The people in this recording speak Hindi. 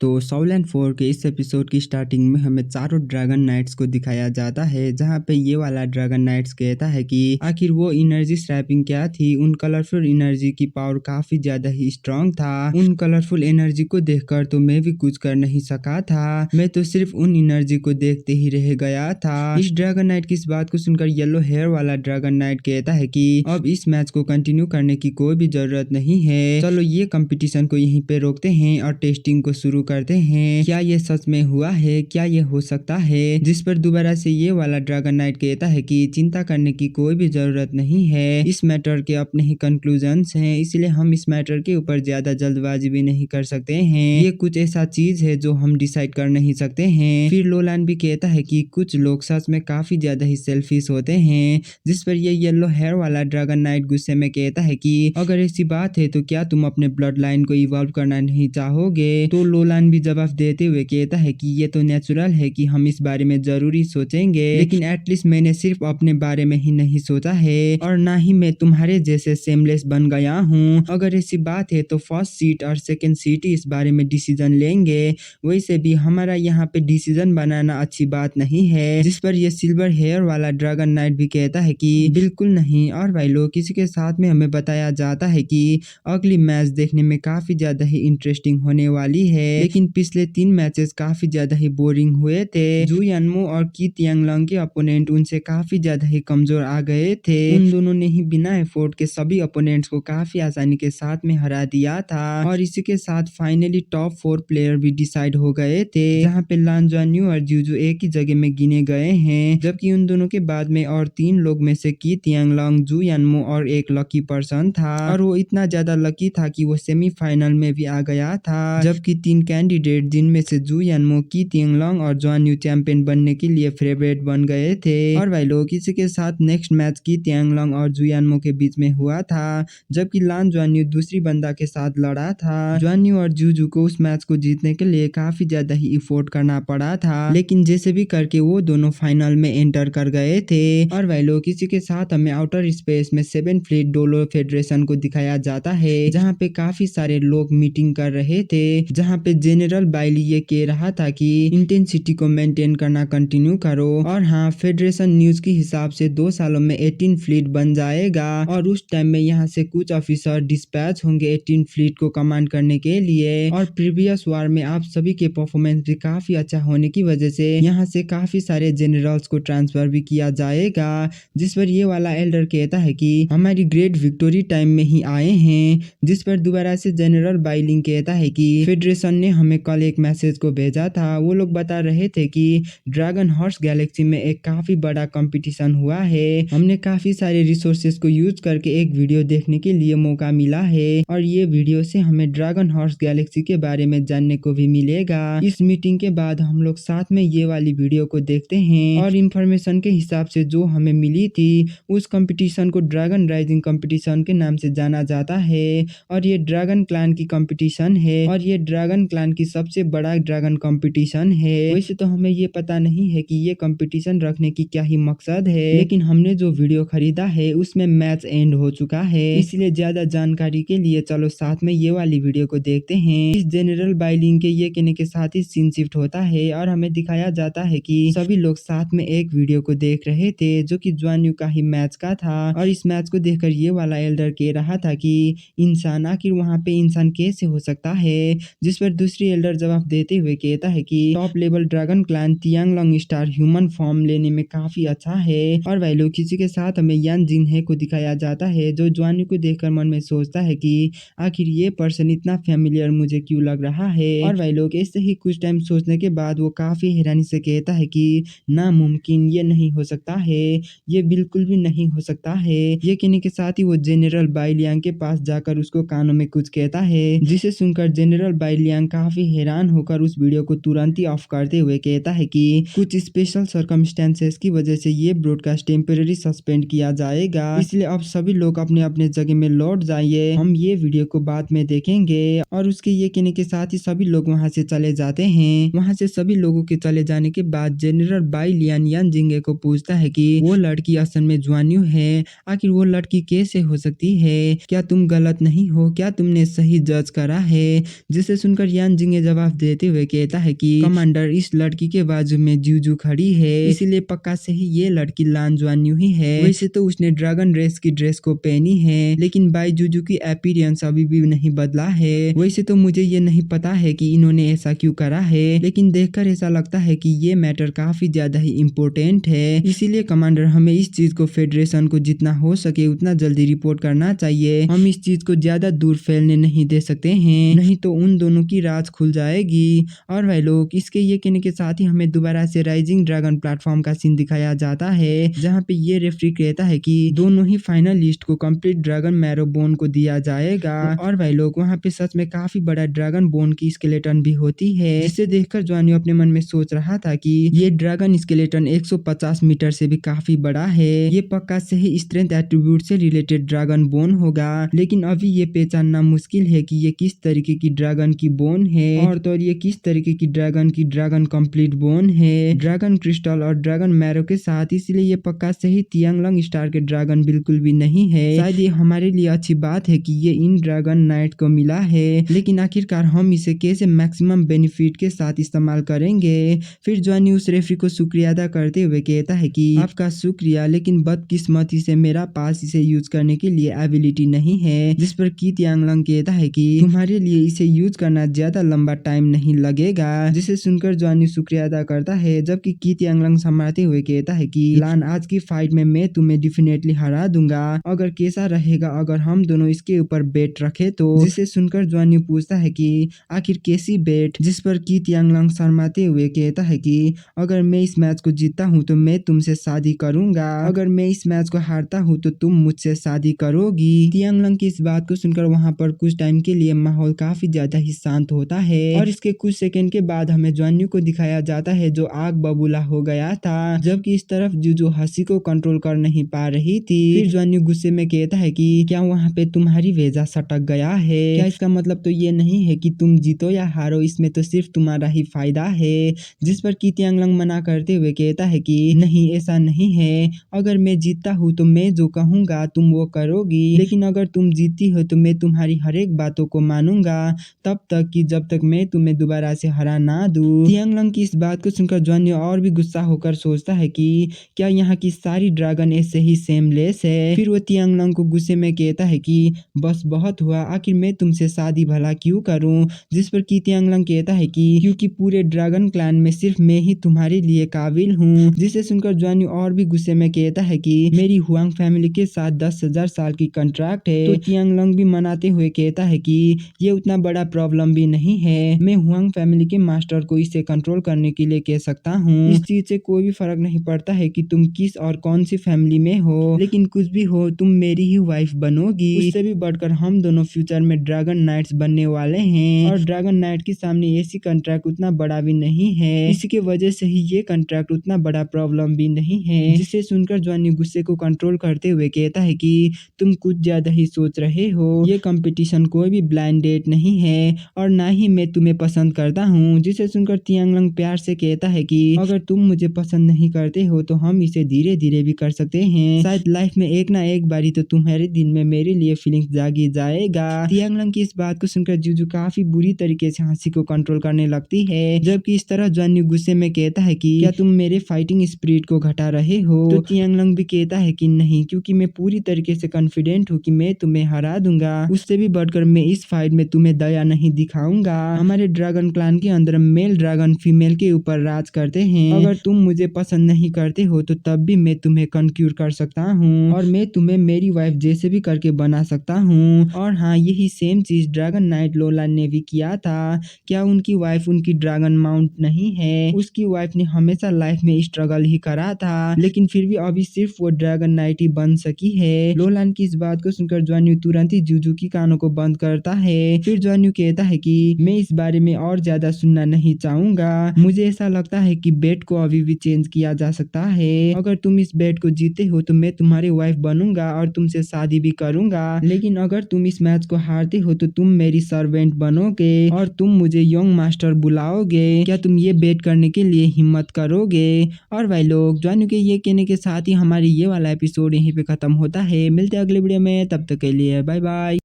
तो सॉलैंड 4 के इस एपिसोड की स्टार्टिंग में हमें चारों ड्रैगन नाइट्स को दिखाया जाता है, जहां पे ये वाला ड्रैगन नाइट्स कहता है कि आखिर वो एनर्जी स्ट्रैपिंग क्या थी। उन कलरफुल एनर्जी की पावर काफी ज्यादा ही स्ट्रांग था। उन कलरफुल एनर्जी को देखकर तो मैं भी कुछ कर नहीं सका था, मैं तो सिर्फ उन एनर्जी को देखते ही रह गया था। इस ड्रैगन नाइट की इस बात को सुनकर येलो हेयर वाला ड्रैगन नाइट कहता है कि अब इस मैच को कंटिन्यू करने की कोई भी जरूरत नहीं है, चलो ये कंपटीशन को यहीं पे रोकते हैं और टेस्टिंग को शुरू करते हैं। क्या ये सच में हुआ है, क्या ये हो सकता है? जिस पर दोबारा से ये वाला ड्रैगन नाइट कहता है कि चिंता करने की कोई भी जरूरत नहीं है, इस मैटर के अपने ही कंक्लूजन्स हैं, इसलिए हम इस मैटर के ऊपर ज्यादा जल्दबाजी भी नहीं कर सकते हैं। ये कुछ ऐसा चीज है जो हम डिसाइड कर नहीं सकते हैं। फिर लोलान भी कहता है कि कुछ लोग सच में काफी ज्यादा ही सेल्फिश होते हैं, जिस पर ये येलो हेयर वाला ड्रैगन नाइट गुस्से में कहता है कि अगर ऐसी बात है तो क्या तुम अपने ब्लड लाइन को इवॉल्व करना नहीं चाहोगे? तो लोलान भी जवाब देते हुए कहता है कि ये तो नेचुरल है कि हम इस बारे में जरूरी सोचेंगे, लेकिन एटलीस्ट मैंने सिर्फ अपने बारे में ही नहीं सोचा है और ना ही मैं तुम्हारे जैसे सेमलेस बन गया हूँ। अगर ऐसी बात है तो फर्स्ट सीट और सेकंड सीट ही इस बारे में डिसीजन लेंगे, वैसे भी हमारा यहाँ पे डिसीजन बनाना अच्छी बात नहीं है। जिस पर ये सिल्वर हेयर वाला ड्रैगन नाइट भी कहता है कि बिल्कुल नहीं। और भाई लोग किसी के साथ में हमें बताया जाता है कि अगली मैच देखने में काफी ज्यादा ही इंटरेस्टिंग होने वाली है, लेकिन पिछले 3 मैचेस काफी ज्यादा ही बोरिंग हुए थे। जू यानमो और कीत यांगलंग के अपोनेंट उनसे काफी ज्यादा ही कमजोर आ गए थे। उन दोनों ने ही बिना एफोर्ट के सभी अपोनेंट्स को काफी आसानी के साथ में हरा दिया था और इसी के साथ फाइनली टॉप 4 प्लेयर भी डिसाइड हो गए थे, जहाँ पे लान जुआन्यू और जूजू एक ही जगह में गिने गए हैं। जबकि उन दोनों के बाद में और 3 लोग में से कीत यांगलंग, जू यानमो और एक लकी पर्सन था, और वो इतना ज्यादा लकी था कि वो सेमीफाइनल में भी आ गया था। जबकि 3 कैंडिडेट जिनमें से जू यानमो, कीत यांगलंग और जुआन्यू चैंपियन बनने के लिए फेवरेट बन गए थे। और भाई लोग इसी के साथ नेक्स्ट मैच कीत यांगलंग और जू यानमो के बीच में हुआ था, जबकि लान जुआन्यू दूसरी बंदा के साथ लड़ा था। जुआन्यू और जूजू को उस मैच को जीतने के लिए काफी ज्यादा ही इफोर्ट करना पड़ा था, लेकिन जैसे भी करके वो दोनों फाइनल में एंटर कर गए थे। और भाई लोग इसी के साथ हमें आउटर स्पेस में 7 फ्लीट डोलो फेडरेशन को दिखाया जाता है, जहाँ पे काफी सारे लोग मीटिंग कर रहे थे, जहाँ पे जनरल बाइली ये कह रहा था कि इंटेंसिटी को मेंटेन करना कंटिन्यू करो। और हाँ, फेडरेशन न्यूज के हिसाब से 2 सालों में 18 फ्लीट बन जाएगा और उस टाइम में यहाँ से कुछ ऑफिसर डिस्पैच होंगे 18 फ्लीट को कमांड करने के लिए। और प्रीवियस वार में आप सभी के परफॉर्मेंस भी काफी अच्छा होने की वजह से यहाँ से काफी सारे जनरल्स को ट्रांसफर भी किया जाएगा। जिस पर ये वाला एल्डर कहता है कि हमारी ग्रेट विक्टोरी टाइम में ही आए हैं। जिस पर दोबारा से जनरल बाइलिंग कहता है कि फेडरेशन ने हमें कल एक मैसेज को भेजा था, वो लोग बता रहे थे कि ड्रैगन हॉर्स गैलेक्सी में एक काफी बड़ा कंपटीशन हुआ है, हमने काफी सारे रिसोर्सेज को यूज करके एक वीडियो देखने के लिए मौका मिला है और ये वीडियो से हमें ड्रैगन हॉर्स गैलेक्सी के बारे में जानने को भी मिलेगा। इस मीटिंग के बाद हम लोग साथ में ये वाली वीडियो को देखते हैं और इंफॉर्मेशन के हिसाब से जो हमें मिली थी उस कंपटीशन को ड्रैगन राइजिंग कंपटीशन के नाम से जाना जाता है और ये ड्रैगन क्लैन की कंपटीशन है और ये ड्रैगन क्लैन की सबसे बड़ा ड्रैगन कंपटीशन है। वैसे तो हमें ये पता नहीं है कि ये कंपटीशन रखने की क्या ही मकसद है, लेकिन हमने जो वीडियो खरीदा है उसमें मैच एंड हो चुका है, इसलिए ज्यादा जानकारी के लिए चलो साथ में ये वाली वीडियो को देखते हैं। इस जनरल बाइलिंग के ये कहने के साथ ही सीन शिफ्ट होता है और हमें दिखाया जाता है कि सभी लोग साथ में एक वीडियो को देख रहे थे जो कि जुआन्यू का ही मैच का था। और इस मैच को देखकर ये वाला एल्डर कह रहा था कि इंसान, आखिर वहाँ पे इंसान कैसे हो सकता है? जिस पर दूसरी एल्डर जवाब देते हुए कहता है कि टॉप लेवल ड्रैगन क्लैन तियांगलंग स्टार ह्यूमन फॉर्म लेने में काफी अच्छा है। और भाई लोग किसी के साथ हमें यान जिनहे को दिखाया जाता है, जो जुआन्यू को देखकर मन में सोचता है कि आखिर ये पर्सन इतना फैमिलियर मुझे क्यों लग रहा है। और भाई लोग ऐसे ही कुछ टाइम सोचने के बाद वो काफी हैरानी से कहता है कि नामुमकिन, ये नहीं हो सकता है, ये बिल्कुल भी नहीं हो सकता है। ये कहने के साथ ही वो जनरल बाइलियांग के पास जाकर उसको कानों में कुछ कहता है, जिसे सुनकर जनरल बाइलियांग काफी हैरान होकर उस वीडियो को तुरंत ही ऑफ करते हुए कहता है कि कुछ स्पेशल सर्कमस्टेंसेस की वजह से ये ब्रॉडकास्ट टेम्पररी सस्पेंड किया जाएगा, इसलिए अब सभी लोग अपने अपने जगह में लौट जाइए, हम ये वीडियो को बाद में देखेंगे। और उसके ये कहने के साथ ही सभी लोग वहाँ से चले जाते हैं। वहाँ से सभी लोगों के चले जाने के बाद जनरल बाइलियान यान जिंगे को पूछता है कि वो लड़की असल में जुआन्यू है, आखिर वो लड़की कैसे हो सकती है? क्या तुम गलत नहीं हो? क्या तुमने सही जज करा है? जिसे सुनकर यान जिंगे जवाब देते हुए कहता है कि कमांडर, इस लड़की के बाजू में जूजू खड़ी है, इसीलिए पक्का से ही ये लड़की लान जुआन्यू ही है। वैसे तो उसने ड्रैगन रेस की ड्रेस को पहनी है, लेकिन बाई जूजू की अपीयरेंस अभी भी नहीं बदला है। वैसे तो मुझे ये नहीं पता है कि इन्होंने ऐसा क्यों करा है, लेकिन देखकर ऐसा लगता है कि ये मैटर काफी ज्यादा ही इम्पोर्टेंट है। इसीलिए कमांडर, हमें इस चीज को फेडरेशन को जितना हो सके उतना जल्दी रिपोर्ट करना चाहिए। हम इस चीज को ज्यादा दूर फैलने नहीं दे सकते हैं, नहीं तो उन दोनों की राज खुल जाएगी। और भाई लोग, इसके ये कहने के साथ ही हमें दोबारा से राइजिंग ड्रैगन प्लेटफॉर्म का सीन दिखाया जाता है, जहाँ पे ये रेफरी कहता है कि दोनों ही फाइनल लिस्ट को कंप्लीट ड्रैगन मैरो बोन को दिया जाएगा। और भाई लोग, वहाँ पे सच में काफी बड़ा ड्रैगन बोन की स्केलेटन भी होती है, जिसे देखकर जुआन्यू अपने मन में सोच रहा था कि ये ड्रैगन स्केलेटन 150 मीटर से भी काफी बड़ा है। ये पक्का से ही स्ट्रेंथ एट्रीब्यूट से रिलेटेड ड्रैगन बोन होगा, लेकिन अभी ये पहचानना मुश्किल है कि ये किस तरीके की ड्रैगन की बोन है, और तो ये किस तरीके की ड्रैगन कंप्लीट बोन है ड्रैगन क्रिस्टल और ड्रैगन मैरो के साथ। इसलिए ये पक्का से ही तियांगलंग स्टार के ड्रैगन बिल्कुल भी नहीं है। शायद ये हमारे लिए अच्छी बात है कि ये इन ड्रैगन नाइट को मिला है, लेकिन आखिरकार हम इसे कैसे मैक्सिमम बेनिफिट के साथ इस्तेमाल करेंगे। फिर जुआन्यू उस रेफरी को शुक्रिया अदा करते हुए कहता है कि आपका शुक्रिया, लेकिन बदकिस्मती से मेरा पास इसे यूज करने के लिए एबिलिटी नहीं है। जिस पर की तियांगलंग कहता है कि तुम्हारे लिए इसे यूज करना ज्यादा लंबा टाइम नहीं लगेगा, जिसे सुनकर जुआन्यू शुक्रिया अदा करता है। जबकि की तियांगलंग संभालते हुए कहता है कि लान, आज की फाइट में मैं तुम्हें डेफिनेटली हरा दूंगा, अगर कैसा रहेगा अगर हम दोनों इसके ऊपर बेट रखे तो। जिसे सुनकर जुआन्यू पूछता है कि आखिर कैसी बेट, जिस पर की तियांगलंग शर्माते हुए कहता है कि अगर मैं इस मैच को जीतता हूँ तो मैं तुमसे शादी करूंगा, अगर मैं इस मैच को हारता हूँ तो तुम मुझसे शादी करोगी। तियांगलंग की इस बात को सुनकर वहाँ पर कुछ टाइम के लिए माहौल काफी ज्यादा ही शांत होता है, और इसके कुछ सेकंड के बाद हमें जुआन्यू को दिखाया जाता है जो आग बबूला हो गया था, जबकि इस तरफ जूजू हंसी को कंट्रोल कर नहीं पा रही थी। फिर जुआन्यू गुस्से में कहता है कि क्या वहाँ पे तुम्हारी वेजा सटक गया है, क्या इसका मतलब तो ये नहीं है कि तुम जीतो या हारो, इसमें तो सिर्फ तुम्हारा ही फायदा है। जिस पर की तियांगलंग मना करते हुए कहता है कि नहीं, ऐसा नहीं है, अगर मैं जीतता हूँ तो मैं जो कहूँगा तुम वो करोगी, लेकिन अगर तुम जीतती हो तो मैं तुम्हारी हर एक बातों को मानूंगा, तब तक कि जब तक मैं तुम्हें दोबारा से हरा ना दूं। तियांगलंग की इस बात को सुनकर जुआन्यू और भी गुस्सा होकर सोचता है कि क्या यहाँ की सारी ड्रैगन ऐसे ही सेमलेस है। फिर वो तियांगलंग को गुस्से में कहता है कि बस बहुत हुआ, आखिर मैं तुमसे शादी भला क्यों करूं। जिस पर की तियांगलंग कहता है कि क्योंकि पूरे ड्रैगन क्लैन में सिर्फ मैं ही तुम्हारे लिए काबिल हूँ। जिसे सुनकर जुआन्यू और भी गुस्से में कहता है कि मेरी हुआंग फैमिली के साथ 10,000 साल की कॉन्ट्रैक्ट है। तो तियांगलंग भी मनाते हुए कहता है कि ये उतना बड़ा प्रॉब्लम भी नहीं है, मैं हुआंग फैमिली के मास्टर को इसे कंट्रोल करने के लिए कह सकता हूँ। इस चीज से कोई भी फर्क नहीं पड़ता है कि तुम किस और कौन सी फैमिली में हो, लेकिन कुछ भी हो तुम मेरी ही वाइफ बनोगी। उससे भी बढ़कर हम दोनों फ्यूचर में ड्रैगन नाइट्स बनने वाले हैं, और ड्रैगन नाइट के सामने ऐसी कॉन्ट्रैक्ट उतना बड़ा भी नहीं है, इसकी वजह से ही ये कॉन्ट्रैक्ट उतना बड़ा प्रॉब्लम भी नहीं है। जिसे सुनकर जुआन्यू गुस्से को कंट्रोल करते हुए कहता है कि तुम कुछ ज्यादा ही सोच रहे हो, ये कंपटीशन कोई भी ब्लाइंड डेट नहीं है, और ना ही मैं तुम्हें पसंद करता हूँ। जिसे सुनकर तियांगलंग प्यार से कहता है कि अगर तुम मुझे पसंद नहीं करते हो तो हम इसे धीरे धीरे भी कर सकते हैं, शायद लाइफ में एक ना एक बारी तो तुम्हारे दिल में मेरे लिए फीलिंग्स जागी जाएगा। तियांगलंग की इस बात को सुनकर जूजू काफी बुरी तरीके से हंसी को कंट्रोल करने लगती है, जबकि इस तरह जुआन्यू गुस्से में कहता है कि क्या तुम मेरे फाइटिंग स्पिरिट को घटा रहे हो। तो तियांगलंग भी कहता है कि नहीं, क्योंकि मैं पूरी तरीके से कॉन्फिडेंट हूँ कि मैं तुम्हें हरा दूंगा, उससे भी बढ़कर मैं इस फाइट में तुम्हें दया नहीं दिखाऊंगा। हमारे ड्रैगन क्लैन के अंदर मेल ड्रैगन फीमेल के ऊपर राज करते हैं, अगर तुम मुझे पसंद नहीं करते हो तो तब भी मैं तुम्हें कंक्यूर कर सकता हूँ, और मैं तुम्हें मेरी वाइफ जैसे भी करके बना सकता हूँ। और हाँ, यही सेम चीज ड्रैगन नाइट लोलान ने भी किया था। क्या उनकी वाइफ उनकी ड्रैगन माउंट नहीं है? उसकी वाइफ ने हमेशा लाइफ में स्ट्रगल ही करा था, लेकिन फिर भी अभी सिर्फ वो ड्रैगन नाइट ही बन सकी है। लोलान की इस बात को सुनकर जुआन्यू तुरंत ही जूजू की कानों को बंद करता है। फिर जुआन्यू कहता है कि मैं इस बारे में और ज्यादा सुनना नहीं चाहूंगा, मुझे ऐसा लगता है कि बेट को अभी भी चेंज किया जा सकता है। अगर तुम इस बेट को जीते हो तो मैं तुम्हारी वाइफ बनूंगा और तुमसे शादी भी करूंगा, लेकिन अगर तुम इस मैच को हारते हो तो तुम मेरी सर्वेंट बनोगे और तुम मुझे यंग मास्टर बुलाओगे। क्या तुम ये बेट करने के लिए हिम्मत करोगे? और भाई लोग, जुआन्यू के ये कहने के साथ ही हमारी ये वाला एपिसोड यहीं पे खत्म होता है। मिलते हैं अगले वीडियो में, तब तक के लिए बाय बाय।